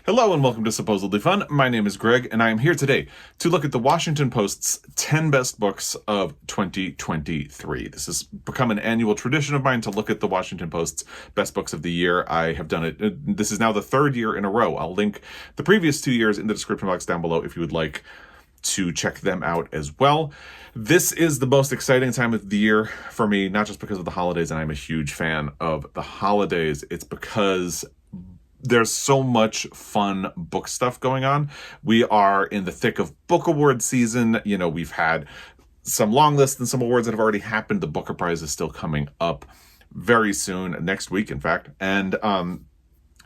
Hello and welcome to Supposedly Fun. My name is Gregg, and I am here today to look at the Washington Post's 10 best books of 2023. This has become an annual tradition of mine to look at the Washington Post's best books of the year. I have done it. This is now the third year in a row. I'll link the previous 2 years in the description box down below if you would like to check them out as well. This is the most exciting time of the year for me, not just because of the holidays, and I'm a huge fan of the holidays. It's because there's so much fun book stuff going on. We are in the thick of book award season. You know, we've had some long lists and some awards that have already happened. The Booker Prize is still coming up very soon, next week, in fact. And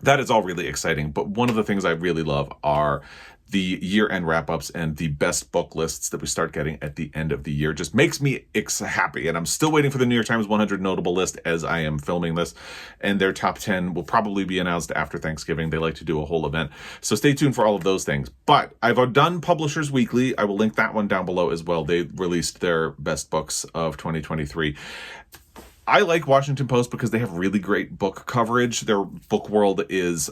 that is all really exciting. But one of the things I really love are the year-end wrap-ups and the best book lists that we start getting at the end of the year. Just makes me happy. And I'm still waiting for the New York Times 100 notable list as I am filming this. And their top 10 will probably be announced after Thanksgiving. They like to do a whole event. So stay tuned for all of those things. But I've done Publishers Weekly. I will link that one down below as well. They released their best books of 2023. I like Washington Post because they have really great book coverage. Their book world is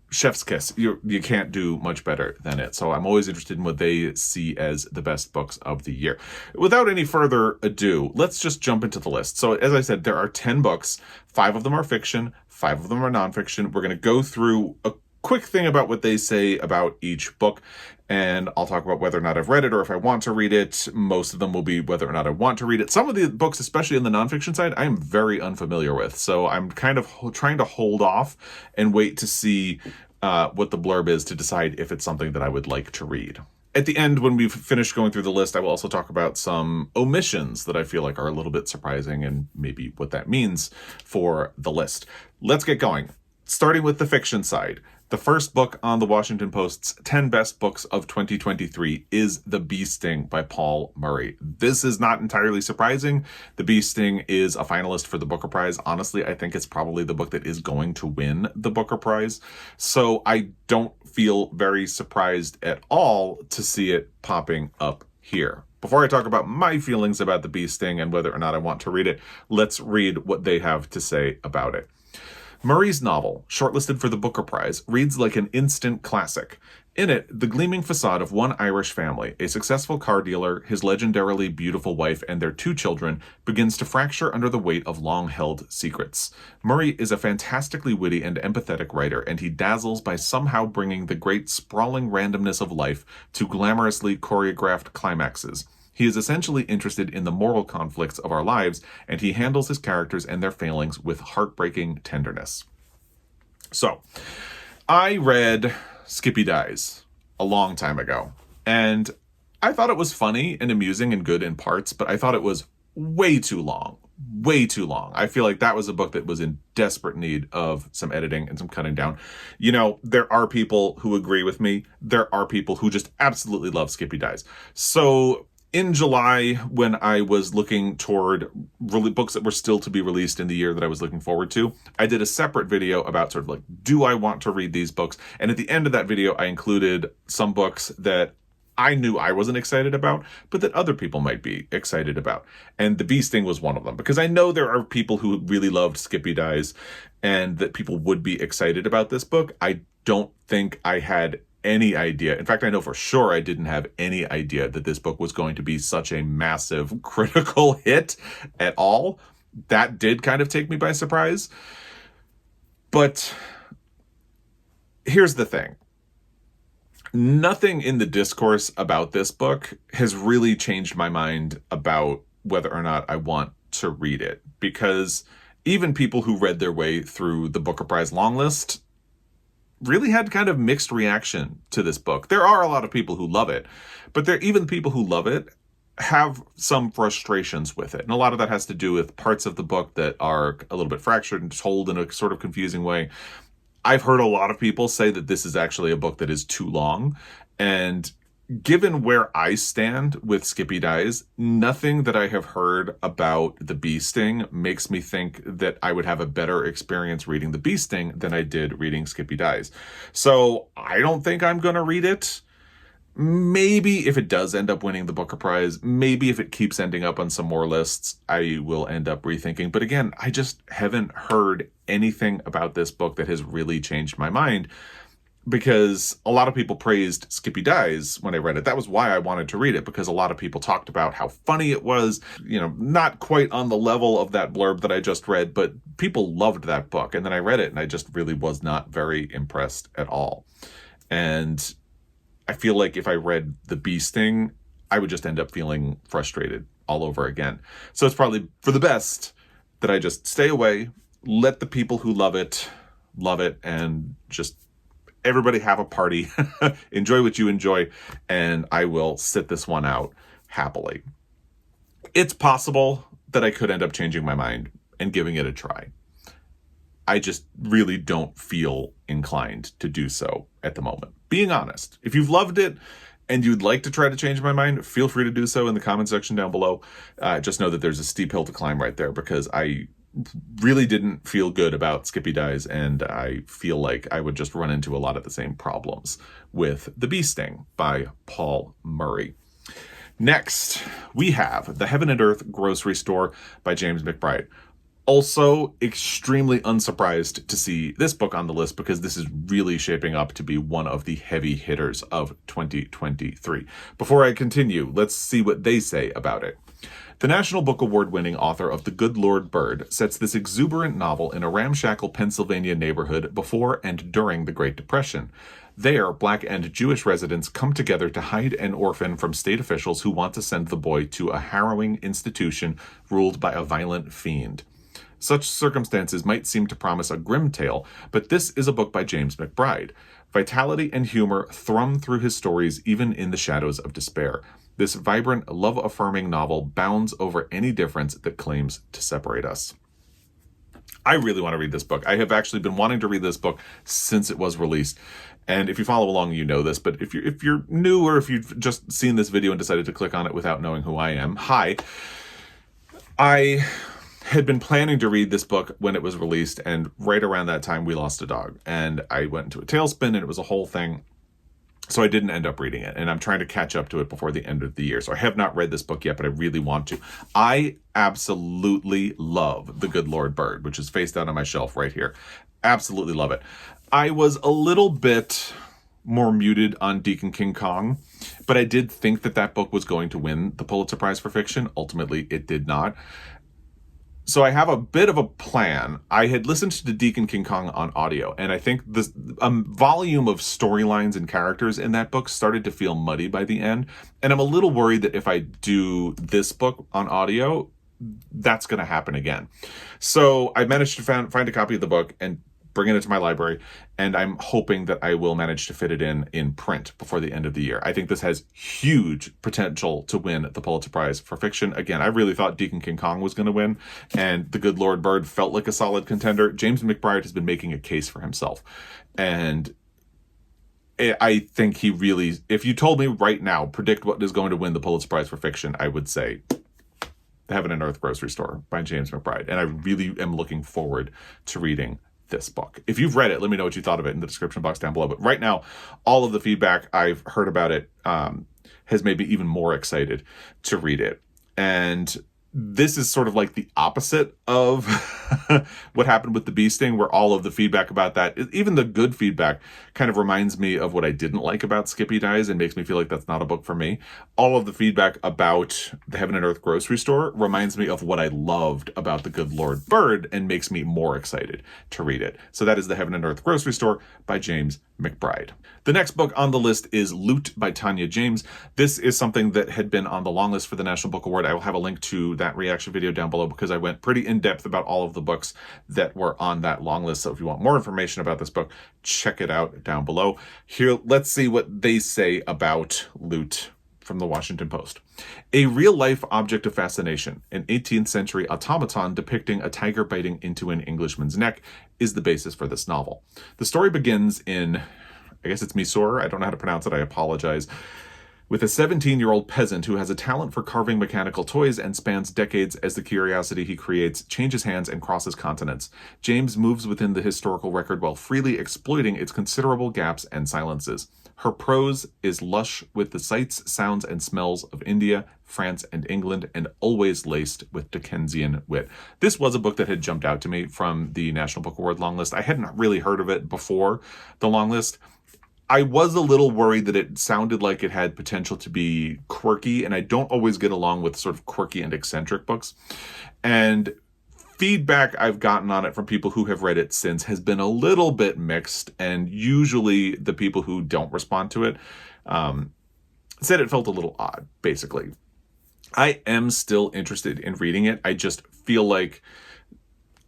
chef's kiss. You can't do much better than it. So I'm always interested in what they see as the best books of the year. Without any further ado, let's just jump into the list. So as I said, there are 10 books. 5 of them are fiction. 5 of them are nonfiction. We're going to go through a quick thing about what they say about each book, and I'll talk about whether or not I've read it or if I want to read it. Most of them will be whether or not I want to read it. Some of the books, especially in the nonfiction side, I am very unfamiliar with. So I'm kind of trying to hold off and wait to see what the blurb is to decide if it's something that I would like to read. At the end, when we've finished going through the list, I will also talk about some omissions that I feel like are a little bit surprising and maybe what that means for the list. Let's get going. Starting with the fiction side. The first book on the Washington Post's 10 best books of 2023 is The Bee Sting by Paul Murray. This is not entirely surprising. The Bee Sting is a finalist for the Booker Prize. Honestly, I think it's probably the book that is going to win the Booker Prize. So I don't feel very surprised at all to see it popping up here. Before I talk about my feelings about The Bee Sting and whether or not I want to read it, let's read what they have to say about it. Murray's novel, shortlisted for the Booker Prize, reads like an instant classic. In it, the gleaming facade of one Irish family, a successful car dealer, his legendarily beautiful wife, and their 2 children, begins to fracture under the weight of long-held secrets. Murray is a fantastically witty and empathetic writer, and he dazzles by somehow bringing the great sprawling randomness of life to glamorously choreographed climaxes. He is essentially interested in the moral conflicts of our lives, and he handles his characters and their failings with heartbreaking tenderness. So, I read Skippy Dies a long time ago, and I thought it was funny and amusing and good in parts, but I thought it was way too long. Way too long. I feel like that was a book that was in desperate need of some editing and some cutting down. You know, there are people who agree with me. There are people who just absolutely love Skippy Dies. So in July, when I was looking toward books that were still to be released in the year that I was looking forward to, I did a separate video about sort of like, do I want to read these books? And at the end of that video, I included some books that I knew I wasn't excited about, but that other people might be excited about. And The Bee Sting was one of them, because I know there are people who really loved Skippy Dies and that people would be excited about this book. I don't think I had any idea. In fact, I know for sure I didn't have any idea that this book was going to be such a massive critical hit at all. That did kind of take me by surprise. But here's the thing. Nothing in the discourse about this book has really changed my mind about whether or not I want to read it. Because even people who read their way through the Booker Prize long list really had kind of mixed reaction to this book. There are a lot of people who love it, but even people who love it have some frustrations with it. And a lot of that has to do with parts of the book that are a little bit fractured and told in a sort of confusing way. I've heard a lot of people say that this is actually a book that is too long. And given where I stand with Skippy Dies, nothing that I have heard about The Bee Sting makes me think that I would have a better experience reading The Bee Sting than I did reading Skippy Dies. So I don't think I'm going to read it. Maybe if it does end up winning the Booker Prize, maybe if it keeps ending up on some more lists, I will end up rethinking. But again, I just haven't heard anything about this book that has really changed my mind. because a lot of people praised Skippy Dies when I read it. That was why I wanted to read it, because a lot of people talked about how funny it was, not quite on the level of that blurb that I just read, but people loved that book. And then I read it and I just really was not very impressed at all. And I feel like if I read The Bee Sting, I would just end up feeling frustrated all over again. So it's probably for the best that I just stay away, let the people who love it, and just everybody have a party, enjoy what you enjoy, and I will sit this one out happily. It's possible that I could end up changing my mind and giving it a try. I just really don't feel inclined to do so at the moment. Being honest, if you've loved it and you'd like to try to change my mind, feel free to do so in the comment section down below. Just know that there's a steep hill to climb right there, because I really didn't feel good about Skippy Dies, and I feel like I would just run into a lot of the same problems with The Bee Sting by Paul Murray. Next, we have The Heaven and Earth Grocery Store by James McBride. Also, extremely unsurprised to see this book on the list, because this is really shaping up to be one of the heavy hitters of 2023. Before I continue, let's see what they say about it. The National Book Award-winning author of The Good Lord Bird sets this exuberant novel in a ramshackle Pennsylvania neighborhood before and during the Great Depression. There, Black and Jewish residents come together to hide an orphan from state officials who want to send the boy to a harrowing institution ruled by a violent fiend. Such circumstances might seem to promise a grim tale, but this is a book by James McBride. Vitality and humor thrum through his stories even in the shadows of despair. This vibrant, love-affirming novel bounds over any difference that claims to separate us. I really want to read this book. I have actually been wanting to read this book since it was released. And if you follow along, you know this, but if you're new, or if you've just seen this video and decided to click on it without knowing who I am, hi. I had been planning to read this book when it was released, and right around that time we lost a dog, and I went into a tailspin, and it was a whole thing. So I didn't end up reading it, and I'm trying to catch up to it before the end of the year. So I have not read this book yet, but I really want to. I absolutely love The Good Lord Bird, which is faced out on my shelf right here. Absolutely love it. I was a little bit more muted on Deacon King Kong, but I did think that that book was going to win the Pulitzer Prize for Fiction. Ultimately, it did not. So I have a bit of a plan. I had listened to Deacon King Kong on audio, and I think the volume of storylines and characters in that book started to feel muddy by the end. And I'm a little worried that if I do this book on audio, that's going to happen again. So I managed to find a copy of the book and bring it into my library, and I'm hoping that I will manage to fit it in print before the end of the year. I think this has huge potential to win the Pulitzer Prize for Fiction. Again, I really thought Deacon King Kong was going to win, and The Good Lord Bird felt like a solid contender. James McBride has been making a case for himself, and I think he really, if you told me right now, predict what is going to win the Pulitzer Prize for Fiction, I would say The Heaven and Earth Grocery Store by James McBride, and I really am looking forward to reading this book. If you've read it, let me know what you thought of it in the description box down below. But right now, all of the feedback I've heard about it has made me even more excited to read it. And this is sort of like the opposite of what happened with The Bee Sting, where all of the feedback about that, even the good feedback, kind of reminds me of what I didn't like about Skippy Dies and makes me feel like that's not a book for me. All of the feedback about The Heaven and Earth Grocery Store reminds me of what I loved about The Good Lord Bird and makes me more excited to read it. So that is The Heaven and Earth Grocery Store by James McBride. The next book on the list is Loot by Tania James. This is something that had been on the long list for the National Book Award. I will have a link to that reaction video down below, because I went pretty in-depth about all of the books that were on that long list. So if you want more information about this book, check it out down below. Here, let's see what they say about Loot from the Washington Post. A real-life object of fascination, an 18th century automaton depicting a tiger biting into an Englishman's neck, is the basis for this novel. The story begins in, I guess it's Mysore, I don't know how to pronounce it, I apologize, with a 17-year-old peasant who has a talent for carving mechanical toys and spans decades as the curiosity he creates changes hands and crosses continents. James moves within the historical record while freely exploiting its considerable gaps and silences. Her prose is lush with the sights, sounds, and smells of India, France, and England, and always laced with Dickensian wit. This was a book that had jumped out to me from the National Book Award long list. I hadn't really heard of it before the long list. I was a little worried that it sounded like it had potential to be quirky, and I don't always get along with sort of quirky and eccentric books. And feedback I've gotten on it from people who have read it since has been a little bit mixed, and usually the people who don't respond to it said it felt a little odd, basically. I am still interested in reading it. I just feel like,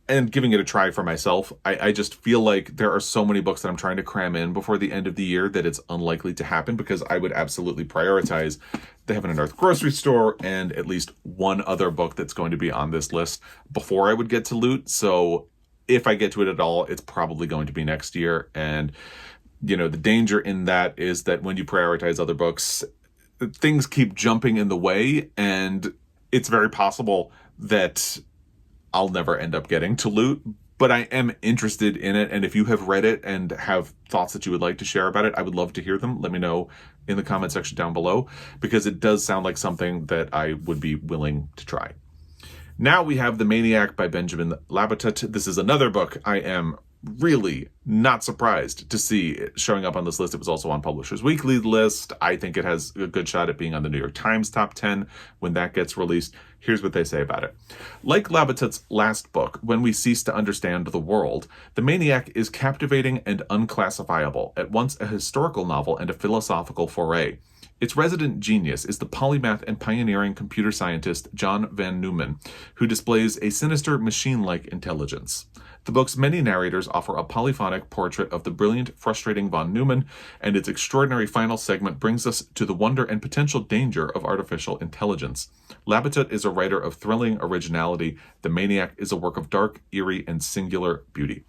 and giving it a try for myself, I just feel like there are so many books that I'm trying to cram in before the end of the year that it's unlikely to happen, because I would absolutely prioritize the Heaven and Earth grocery store and at least one other book that's going to be on this list before I would get to Loot. So if I get to it at all, it's probably going to be next year. And, you know, the danger in that is that when you prioritize other books, things keep jumping in the way, and it's very possible that I'll never end up getting to Loot, but I am interested in it. And if you have read it and have thoughts that you would like to share about it, I would love to hear them. Let me know in the comment section down below, because it does sound like something that I would be willing to try. Now we have The Maniac by Benjamin Labatut. This is another book I am really not surprised to see showing up on this list. It was also on Publishers Weekly list. I think it has a good shot at being on the New York Times top 10 when that gets released. Here's what they say about it. Like Labatut's last book, When We Cease to Understand the World, The Maniac is captivating and unclassifiable, at once a historical novel and a philosophical foray. Its resident genius is the polymath and pioneering computer scientist John Van Neumann, who displays a sinister machine-like intelligence. The book's many narrators offer a polyphonic portrait of the brilliant, frustrating von Neumann, and its extraordinary final segment brings us to the wonder and potential danger of artificial intelligence. Labatut is a writer of thrilling originality. The Maniac is a work of dark, eerie, and singular beauty.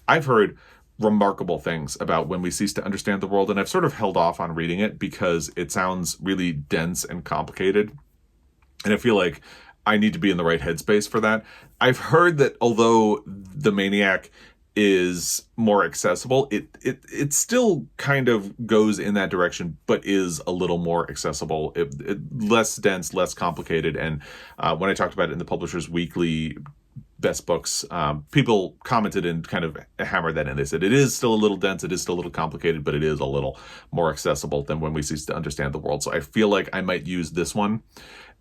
I've heard remarkable things about When We Cease to Understand the World, and I've sort of held off on reading it because it sounds really dense and complicated, and I feel like I need to be in the right headspace for that. I've heard that although The Maniac is more accessible, it still kind of goes in that direction, but is a little more accessible, less dense, less complicated. And when I talked about it in the Publishers Weekly best books, people commented and kind of hammered that in. They said it is still a little dense, it is still a little complicated, but it is a little more accessible than When We Cease to Understand the World. So I feel like I might use this one.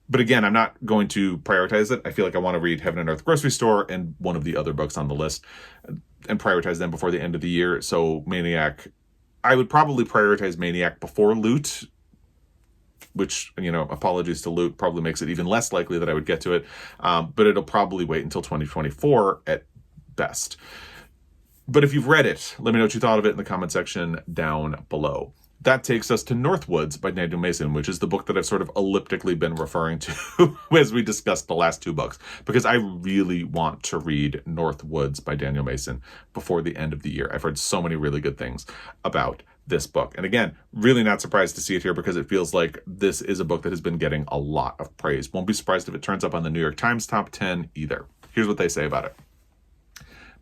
But again, I'm not going to prioritize it. I feel like I want to read Heaven and Earth grocery store and one of the other books on the list and prioritize them before the end of the year. So Maniac, I would probably prioritize Maniac before Loot, which, you know, apologies to Loot, probably makes it even less likely that I would get to it. But it'll probably wait until 2024 at best. But if you've read it, let me know what you thought of it in the comment section down below. That takes us to Northwoods by Daniel Mason, which is the book that I've sort of elliptically been referring to as we discussed the last two books, because I really want to read Northwoods by Daniel Mason before the end of the year. I've heard so many really good things about this book. And again, really not surprised to see it here, because it feels like this is a book that has been getting a lot of praise. Won't be surprised if it turns up on the New York Times top 10 either. Here's what they say about it.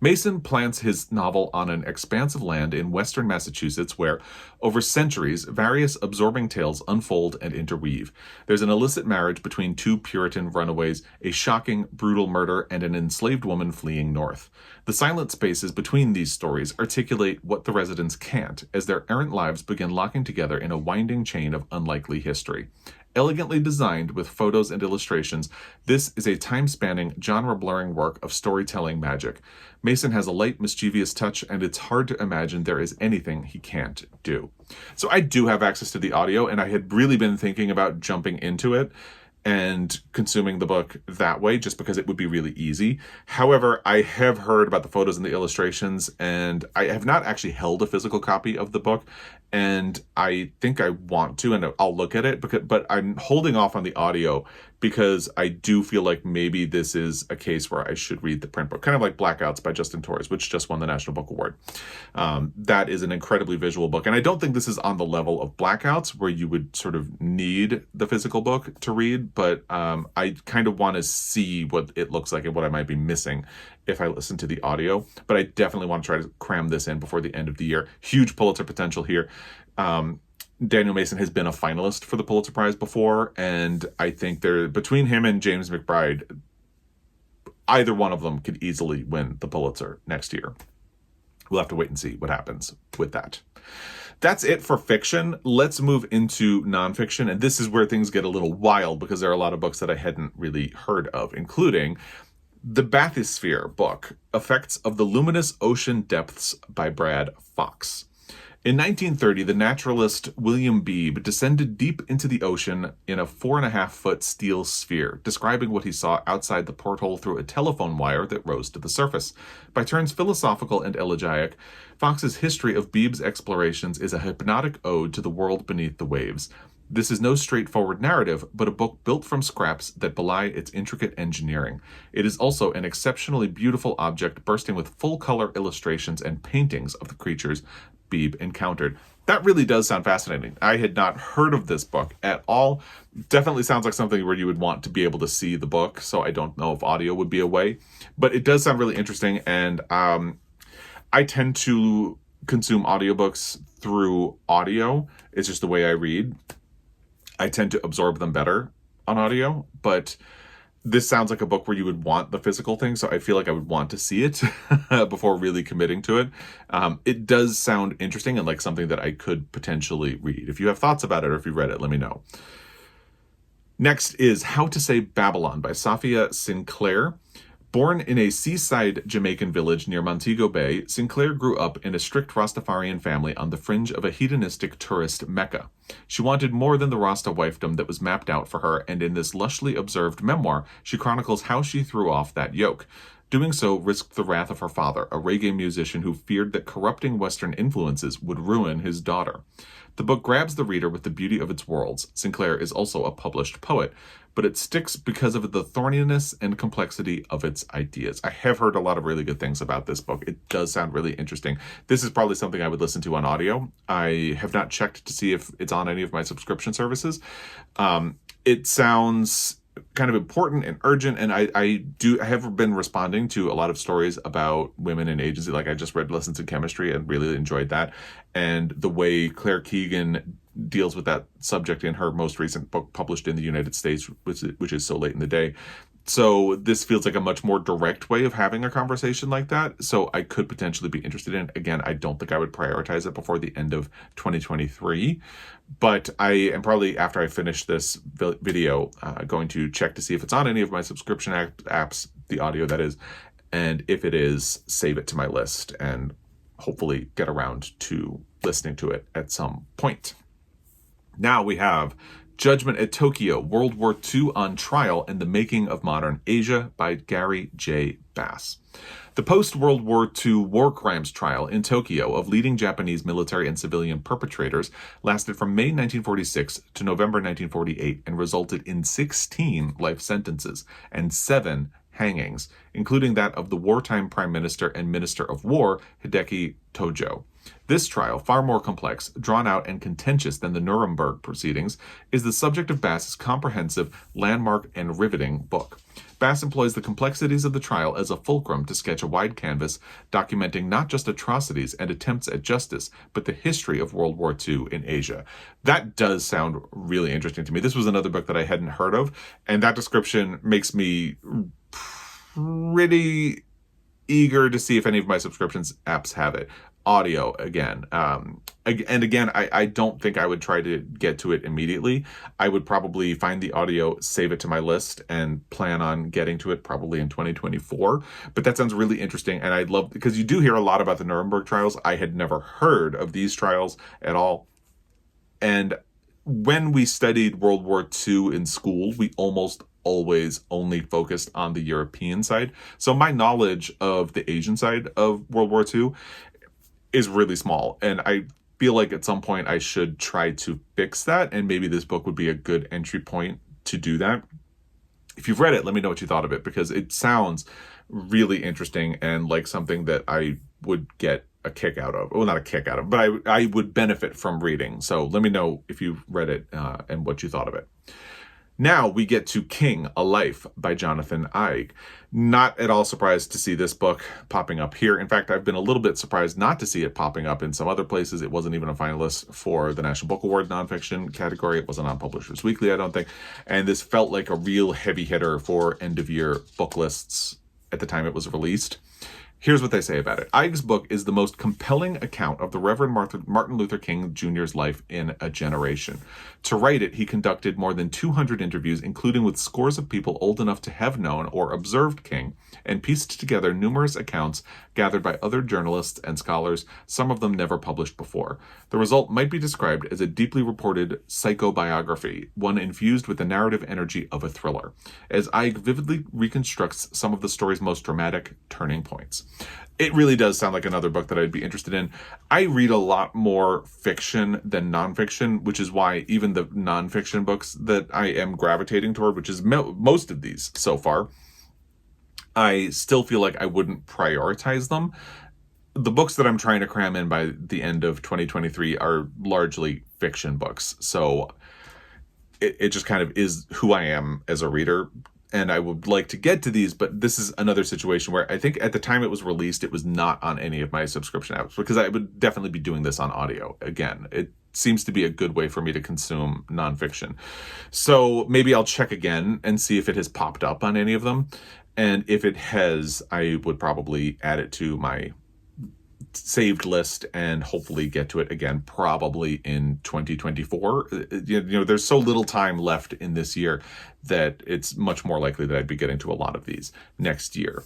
Mason plants his novel on an expanse of land in western Massachusetts where, over centuries, various absorbing tales unfold and interweave. There's an illicit marriage between two Puritan runaways, a shocking, brutal murder, and an enslaved woman fleeing north. The silent spaces between these stories articulate what the residents can't, as their errant lives begin locking together in a winding chain of unlikely history. Elegantly designed with photos and illustrations, this is a time-spanning, genre-blurring work of storytelling magic. Mason has a light, mischievous touch, and it's hard to imagine there is anything he can't do. So I do have access to the audio, and I had really been thinking about jumping into it and consuming the book that way, just because it would be really easy. However, I have heard about the photos and the illustrations, and I have not actually held a physical copy of the book, and I think I want to, and I'll look at it, but I'm holding off on the audio because I do feel like maybe this is a case where I should read the print book, kind of like Blackouts by Justin Torres, which just won the National Book Award. That is an incredibly visual book, and I don't think this is on the level of Blackouts, where you would sort of need the physical book to read, but I kind of want to see what it looks like and what I might be missing if I listen to the audio. But I definitely want to try to cram this in before the end of the year. Huge Pulitzer potential here. Daniel Mason has been a finalist for the Pulitzer Prize before, and I think between him and James McBride, either one of them could easily win the Pulitzer next year. We'll have to wait and see what happens with that. That's it for fiction. Let's move into nonfiction. And this is where things get a little wild because there are a lot of books that I hadn't really heard of, including the Bathysphere book, Effects of the Luminous Ocean Depths by Brad Fox. In 1930, the naturalist William Beebe descended deep into the ocean in a 4.5-foot steel sphere, describing what he saw outside the porthole through a telephone wire that rose to the surface. By turns philosophical and elegiac, Fox's history of Beebe's explorations is a hypnotic ode to the world beneath the waves. This is no straightforward narrative, but a book built from scraps that belie its intricate engineering. It is also an exceptionally beautiful object bursting with full-color illustrations and paintings of the creatures Beebe encountered. That really does sound fascinating. I had not heard of this book at all. Definitely sounds like something where you would want to be able to see the book, so I don't know if audio would be a way. But it does sound really interesting, and I tend to consume audiobooks through audio. It's just the way I read. I tend to absorb them better on audio, but this sounds like a book where you would want the physical thing, so I feel like I would want to see it before really committing to it. It does sound interesting and like something that I could potentially read. If you have thoughts about it or if you read it, let me know. Next is How to Save Babylon by Safiya Sinclair. Born in a seaside Jamaican village near Montego Bay, Sinclair grew up in a strict Rastafarian family on the fringe of a hedonistic tourist mecca. She wanted more than the Rasta wifedom that was mapped out for her, and in this lushly observed memoir, she chronicles how she threw off that yoke. Doing so risked the wrath of her father, a reggae musician who feared that corrupting Western influences would ruin his daughter. The book grabs the reader with the beauty of its worlds. Sinclair is also a published poet, but it sticks because of the thorniness and complexity of its ideas. I have heard a lot of really good things about this book. It does sound really interesting. This is probably something I would listen to on audio. I have not checked to see if it's on any of my subscription services. It sounds kind of important and urgent, and I have been responding to a lot of stories about women in agency. Like I just read Lessons in Chemistry and really enjoyed that, and the way Claire Keegan deals with that subject in her most recent book published in the United States, which is So Late in the Day. So this feels like a much more direct way of having a conversation like that. So I could potentially be interested in it. Again, I don't think I would prioritize it before the end of 2023. But I am probably, after I finish this video, going to check to see if it's on any of my subscription apps, the audio that is. And if it is, save it to my list and hopefully get around to listening to it at some point. Now we have Judgment at Tokyo, World War II on Trial and the Making of Modern Asia by Gary J. Bass. The post-World War II war crimes trial in Tokyo of leading Japanese military and civilian perpetrators lasted from May 1946 to November 1948 and resulted in 16 life sentences and 7 hangings, including that of the wartime Prime Minister and Minister of War, Hideki Tojo. This trial, far more complex, drawn out, and contentious than the Nuremberg proceedings, is the subject of Bass's comprehensive, landmark, and riveting book. Bass employs the complexities of the trial as a fulcrum to sketch a wide canvas, documenting not just atrocities and attempts at justice, but the history of World War II in Asia. That does sound really interesting to me. This was another book that I hadn't heard of, and that description makes me pretty eager to see if any of my subscriptions apps have it. Audio again. And again, I don't think I would try to get to it immediately. I would probably find the audio, save it to my list, and plan on getting to it probably in 2024. But that sounds really interesting, and I'd love, because you do hear a lot about the Nuremberg trials. I had never heard of these trials at all. And when we studied World War II in school, we almost always only focused on the European side. So my knowledge of the Asian side of World War II is really small, and I feel like at some point I should try to fix that, and maybe this book would be a good entry point to do that. If you've read it, let me know what you thought of it, because it sounds really interesting and like something that I would get a kick out of. Well, not a kick out of, but I would benefit from reading. So let me know if you've read it and what you thought of it. Now we get to King, A Life by Jonathan Eig. Not at all surprised to see this book popping up here. In fact, I've been a little bit surprised not to see it popping up in some other places. It wasn't even a finalist for the National Book Award nonfiction category. It wasn't on Publishers Weekly, I don't think. And this felt like a real heavy hitter for end-of-year book lists at the time it was released. Here's what they say about it. Ike's book is the most compelling account of the Reverend Martin Luther King Jr.'s life in a generation. To write it, he conducted more than 200 interviews, including with scores of people old enough to have known or observed King, and pieced together numerous accounts gathered by other journalists and scholars, some of them never published before. The result might be described as a deeply reported psychobiography, one infused with the narrative energy of a thriller, as Ike vividly reconstructs some of the story's most dramatic turning points. It really does sound like another book that I'd be interested in. I read a lot more fiction than nonfiction, which is why even the nonfiction books that I am gravitating toward, which is most of these so far, I still feel like I wouldn't prioritize them. The books that I'm trying to cram in by the end of 2023 are largely fiction books. So it just kind of is who I am as a reader. And I would like to get to these, but this is another situation where I think at the time it was released, it was not on any of my subscription apps, because I would definitely be doing this on audio. Again, it seems to be a good way for me to consume nonfiction. So maybe I'll check again and see if it has popped up on any of them. And if it has, I would probably add it to my saved list and hopefully get to it again, probably in 2024. There's so little time left in this year that it's much more likely that I'd be getting to a lot of these next year,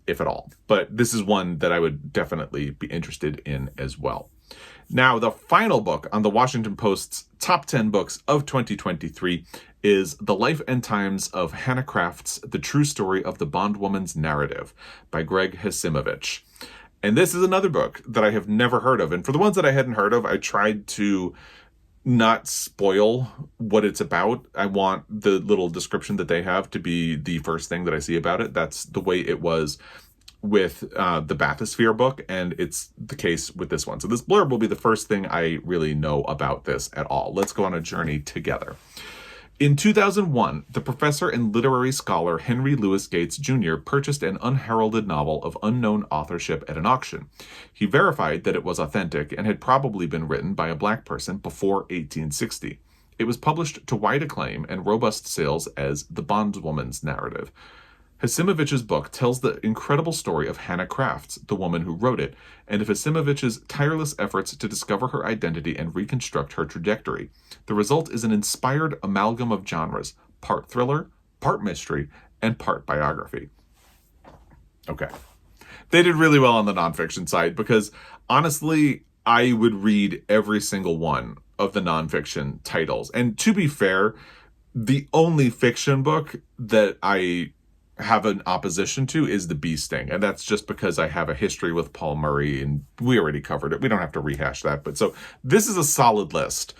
if at all. But this is one that I would definitely be interested in as well. Now, the final book on the Washington Post's top 10 books of 2023 is The Life and Times of Hannah Craft's The True Story of the Bondwoman's Narrative by Gregg Hecimovich. And this is another book that I have never heard of. And for the ones that I hadn't heard of, I tried to not spoil what it's about. I want the little description that they have to be the first thing that I see about it. That's the way it was with the Bathysphere book, and it's the case with this one. So this blurb will be the first thing I really know about this at all. Let's go on a journey together. In 2001, the professor and literary scholar Henry Louis Gates Jr. purchased an unheralded novel of unknown authorship at an auction. He verified that it was authentic and had probably been written by a black person before 1860. It was published to wide acclaim and robust sales as The Bondwoman's Narrative. Hecimovich's book tells the incredible story of Hannah Crafts, the woman who wrote it, and of Hecimovich's tireless efforts to discover her identity and reconstruct her trajectory. The result is an inspired amalgam of genres, part thriller, part mystery, and part biography. Okay. They did really well on the nonfiction side because, honestly, I would read every single one of the nonfiction titles. And to be fair, the only fiction book that I have an opposition to is The Bee Sting, and that's just because I have a history with Paul Murray, and we already covered it. We don't have to rehash that, but so this is a solid list.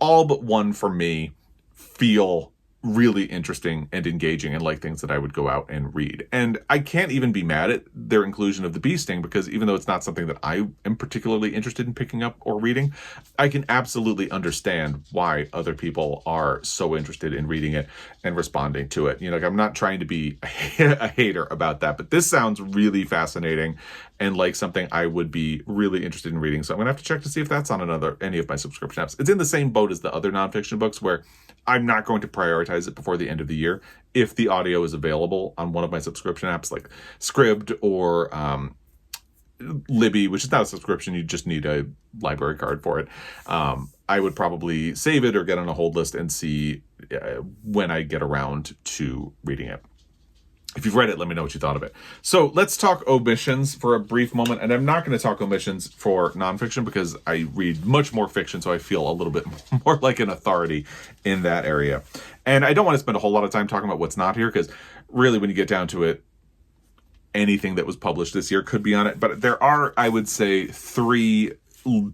All but one for me feel really interesting and engaging and like things that I would go out and read. And I can't even be mad at their inclusion of The Bee Sting, because even though it's not something that I am particularly interested in picking up or reading, I can absolutely understand why other people are so interested in reading it and responding to it. I'm not trying to be a hater about that, but this sounds really fascinating and like something I would be really interested in reading. So I'm gonna have to check to see if that's on any of my subscription apps. It's in the same boat as the other nonfiction books, where I'm not going to prioritize it before the end of the year if the audio is available on one of my subscription apps like Scribd or Libby, which is not a subscription. You just need a library card for it. I would probably save it or get on a hold list and see when I get around to reading it. If you've read it, let me know what you thought of it. So let's talk omissions for a brief moment. And I'm not going to talk omissions for nonfiction because I read much more fiction, so I feel a little bit more like an authority in that area. And I don't want to spend a whole lot of time talking about what's not here, because really when you get down to it, anything that was published this year could be on it. But there are, I would say, 3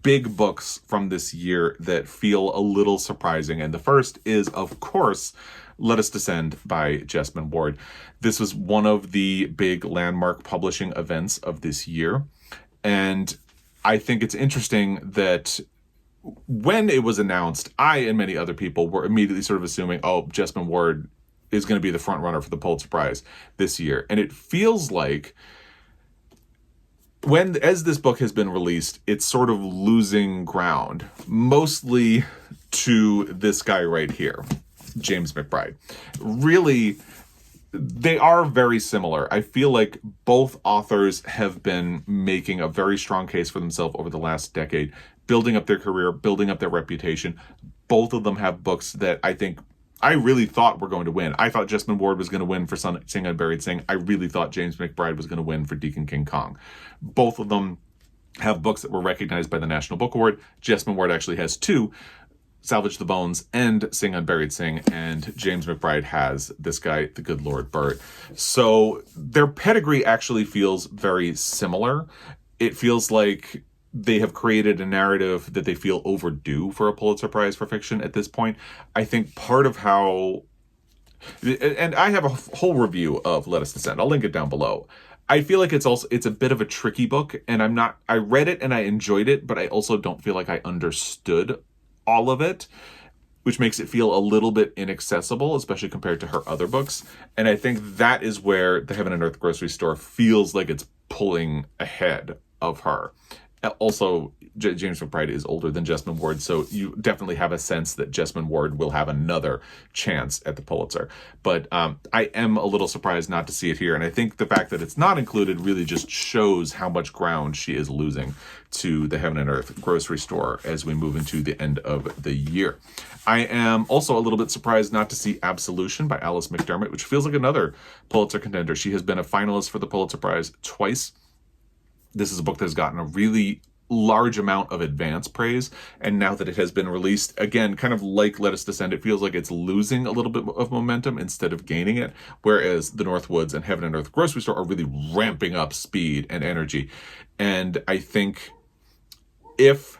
big books from this year that feel a little surprising. And the first is, of course, Let Us Descend by Jesmyn Ward. This was one of the big landmark publishing events of this year. And I think it's interesting that when it was announced, I and many other people were immediately sort of assuming, oh, Jesmyn Ward is going to be the front runner for the Pulitzer Prize this year. And it feels like as this book has been released, it's sort of losing ground, mostly to this guy right here, James McBride. Really, They are very similar. I feel like both authors have been making a very strong case for themselves over the last decade, building up their career, building up their reputation. Both of them have books that I really thought were going to win. I thought Jessamine Ward was going to win for Sing Unburied Sing. I really thought James McBride was going to win for Deacon King Kong. Both of them have books that were recognized by the National Book Award. Jessamine Ward actually has two, Salvage the Bones and Sing Unburied Sing, and James McBride has this guy, The Good Lord Burt. So their pedigree actually feels very similar. It feels like they have created a narrative that they feel overdue for a Pulitzer Prize for fiction at this point. I think part of how, and I have a whole review of Let Us Descend. I'll link it down below. I feel like it's a bit of a tricky book, and I read it and I enjoyed it, but I also don't feel like I understood all of it, which makes it feel a little bit inaccessible, especially compared to her other books. And I think that is where The Heaven and Earth Grocery Store feels like it's pulling ahead of her. Also, James McBride is older than Jessamine Ward, so you definitely have a sense that Jessamine Ward will have another chance at the Pulitzer. But I am a little surprised not to see it here, and I think the fact that it's not included really just shows how much ground she is losing to The Heaven and Earth Grocery Store as we move into the end of the year. I am also a little bit surprised not to see Absolution by Alice McDermott, which feels like another Pulitzer contender. She has been a finalist for the Pulitzer Prize twice. This is a book that has gotten a really large amount of advance praise, and now that it has been released, again, kind of like Let Us Descend, it feels like it's losing a little bit of momentum instead of gaining it, whereas The Northwoods and Heaven and Earth Grocery Store are really ramping up speed and energy. And I think if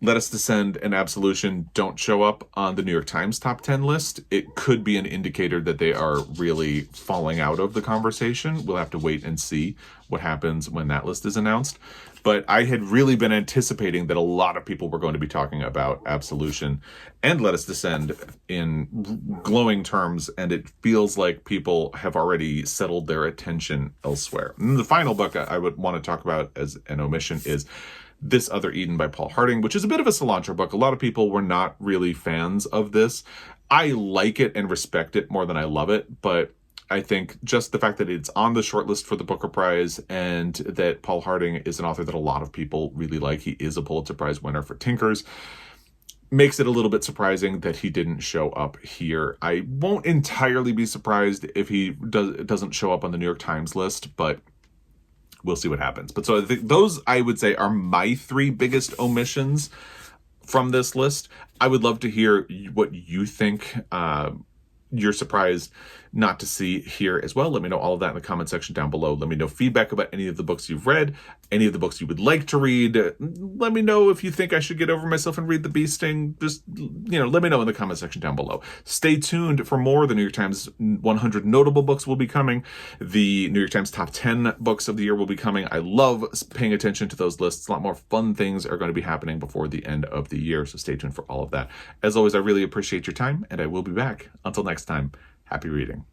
Let Us Descend and Absolution don't show up on the New York Times top 10 list, it could be an indicator that they are really falling out of the conversation. We'll have to wait and see what happens when that list is announced. But I had really been anticipating that a lot of people were going to be talking about Absolution and Let Us Descend in glowing terms, and it feels like people have already settled their attention elsewhere. And the final book I would want to talk about as an omission is This Other Eden by Paul Harding, which is a bit of a cilantro book. A lot of people were not really fans of this. I like it and respect it more than I love it, but I think just the fact that it's on the shortlist for the Booker Prize and that Paul Harding is an author that a lot of people really like, he is a Pulitzer Prize winner for Tinkers, makes it a little bit surprising that he didn't show up here. I won't entirely be surprised if he doesn't show up on the New York Times list, but we'll see what happens. But so I think those, I would say, are my three biggest omissions from this list. I would love to hear what you think you're surprised not to see here as well. Let me know all of that in the comment section down below. Let me know feedback about any of the books you've read, any of the books you would like to read. Let me know if you think I should get over myself and read The Bee Sting. Just, let me know in the comment section down below. Stay tuned for more. The New York Times 100 notable books will be coming. The New York Times top 10 books of the year will be coming. I love paying attention to those lists. A lot more fun things are going to be happening before the end of the year, so stay tuned for all of that. As always, I really appreciate your time, and I will be back. Until next time, happy reading.